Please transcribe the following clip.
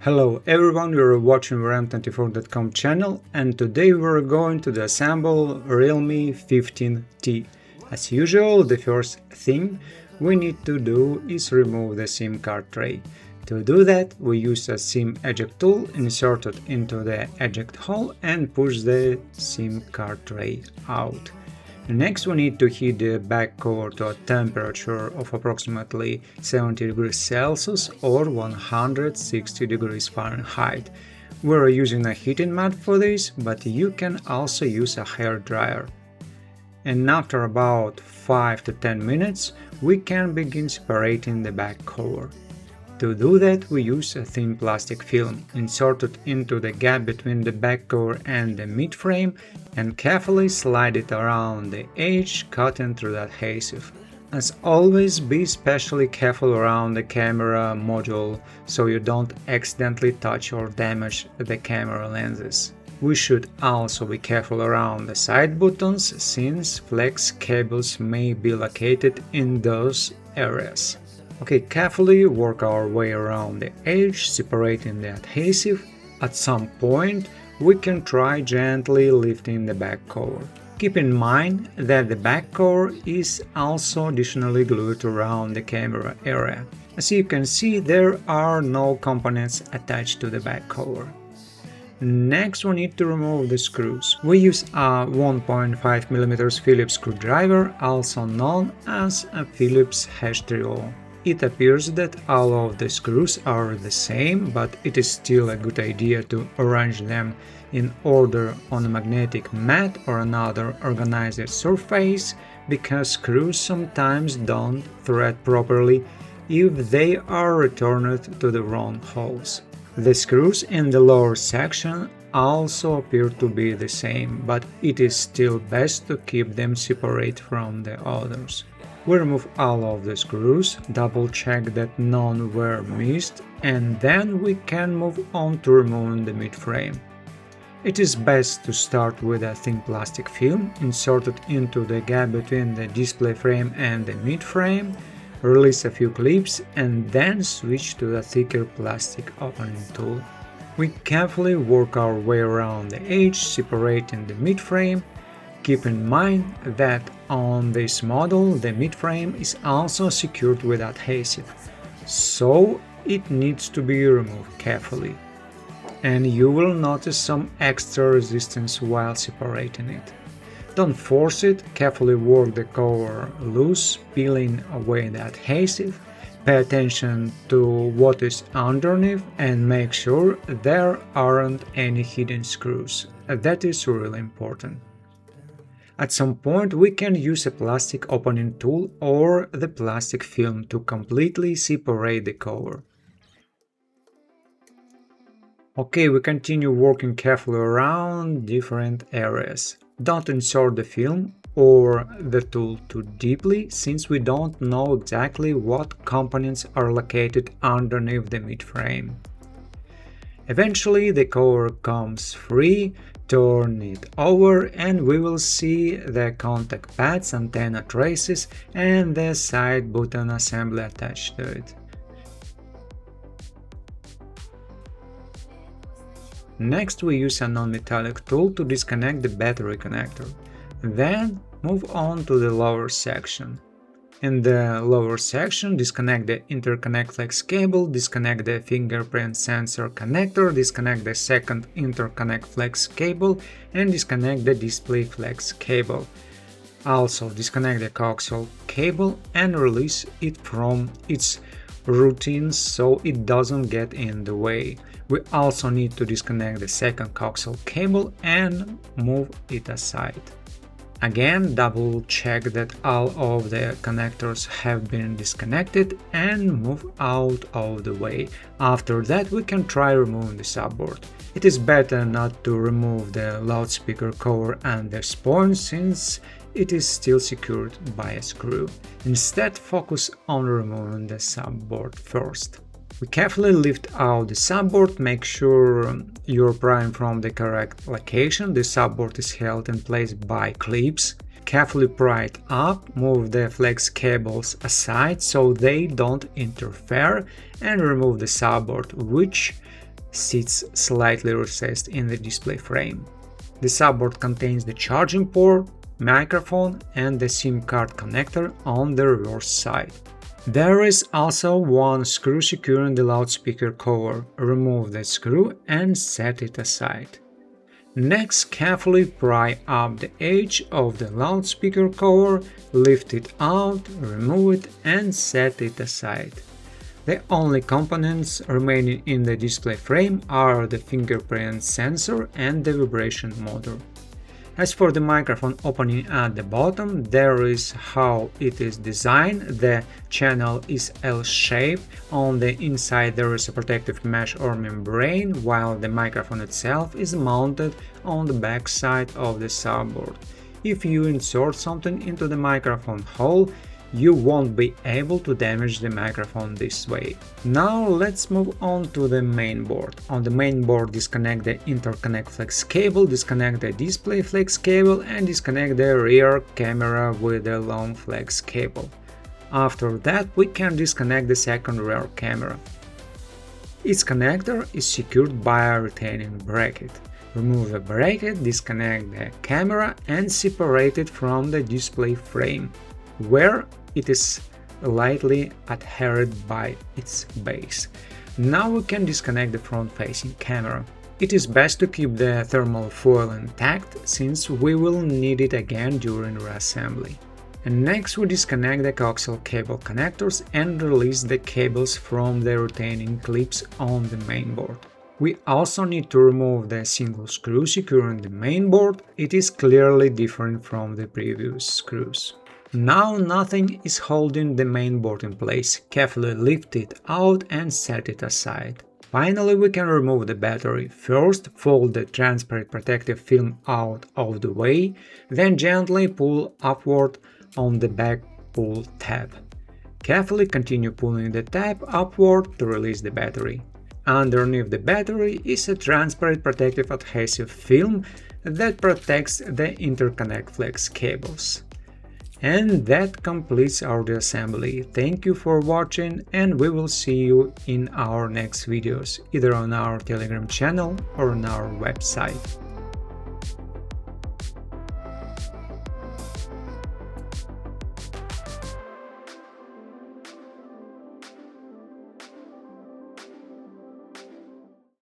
Hello everyone, you're watching Realme24.com channel, and today we're going to disassemble Realme 15T. As usual, the first thing we need to do is remove the SIM card tray. To do that, we use a SIM eject tool, insert it into the eject hole and push the SIM card tray out. Next, we need to heat the back cover to a temperature of approximately 70 degrees Celsius or 160 degrees Fahrenheit. We're using a heating mat for this, but you can also use a hair dryer. And after about 5 to 10 minutes, we can begin separating the back cover. To do that, we use a thin plastic film, insert it into the gap between the back cover and the mid frame, and carefully slide it around the edge, cutting through the adhesive. As always, be especially careful around the camera module so you don't accidentally touch or damage the camera lenses. We should also be careful around the side buttons, since flex cables may be located in those areas. Okay, carefully work our way around the edge, separating the adhesive. At some point, we can try gently lifting the back cover. Keep in mind that the back cover is also additionally glued around the camera area. As you can see, there are no components attached to the back cover. Next, we need to remove the screws. We use a 1.5mm Phillips screwdriver, also known as a Phillips H3O. It appears that all of the screws are the same, but it is still a good idea to arrange them in order on a magnetic mat or another organized surface, because screws sometimes don't thread properly if they are returned to the wrong holes. The screws in the lower section also appear to be the same, but it is still best to keep them separate from the others. We remove all of the screws, double check that none were missed, and then we can move on to removing the mid-frame. It is best to start with a thin plastic film, insert it into the gap between the display frame and the mid-frame, release a few clips, and then switch to the thicker plastic opening tool. We carefully work our way around the edge, separating the mid-frame. Keep in mind that on this model the mid-frame is also secured with adhesive, so it needs to be removed carefully, and you will notice some extra resistance while separating it. Don't force it, carefully work the cover loose, peeling away the adhesive. Pay attention to what is underneath and make sure there aren't any hidden screws. That is really important. At some point, we can use a plastic opening tool or the plastic film to completely separate the cover. Okay, we continue working carefully around different areas. Don't insert the film or the tool too deeply, since we don't know exactly what components are located underneath the mid-frame. Eventually, the cover comes free. Turn it over and we will see the contact pads, antenna traces, and the side button assembly attached to it. Next, we use a non-metallic tool to disconnect the battery connector. Then move on to the lower section. In the lower section, disconnect the interconnect flex cable, disconnect the fingerprint sensor connector, disconnect the second interconnect flex cable, and disconnect the display flex cable. Also, disconnect the coaxial cable and release it from its routines so it doesn't get in the way. We also need to disconnect the second coaxial cable and move it aside. Again, double check that all of the connectors have been disconnected and move out of the way. After that, we can try removing the subboard. It is better not to remove the loudspeaker cover and the point, since it is still secured by a screw. Instead, focus on removing the subboard first. We carefully lift out the subboard, make sure you're prying from the correct location. The subboard is held in place by clips. Carefully pry it up, move the flex cables aside so they don't interfere, and remove the subboard, which sits slightly recessed in the display frame. The subboard contains the charging port, microphone and the SIM card connector on the reverse side. There is also one screw securing the loudspeaker cover. Remove the screw and set it aside. Next, carefully pry up the edge of the loudspeaker cover, lift it out, remove it and set it aside. The only components remaining in the display frame are the fingerprint sensor and the vibration motor. As for the microphone opening at the bottom, there is how it is designed. The channel is L-shaped. On the inside there is a protective mesh or membrane, while the microphone itself is mounted on the back side of the subboard. If you insert something into the microphone hole, you won't be able to damage the microphone this way. Now let's move on to the main board. On the main board, disconnect the interconnect flex cable, disconnect the display flex cable and disconnect the rear camera with the long flex cable. After that, we can disconnect the second rear camera. Its connector is secured by a retaining bracket. Remove the bracket, disconnect the camera and separate it from the display frame, where it is lightly adhered by its base. Now we can disconnect the front-facing camera. It is best to keep the thermal foil intact, since we will need it again during reassembly. And next we disconnect the coaxial cable connectors and release the cables from the retaining clips on the main board. We also need to remove the single screw securing the main board. It is clearly different from the previous screws. Now nothing is holding the main board in place. Carefully lift it out and set it aside. Finally, we can remove the battery. First, fold the transparent protective film out of the way, then gently pull upward on the back pull tab. Carefully continue pulling the tab upward to release the battery. Underneath the battery is a transparent protective adhesive film that protects the interconnect flex cables. And that completes our disassembly. Thank you for watching and we will see you in our next videos, either on our Telegram channel or on our website.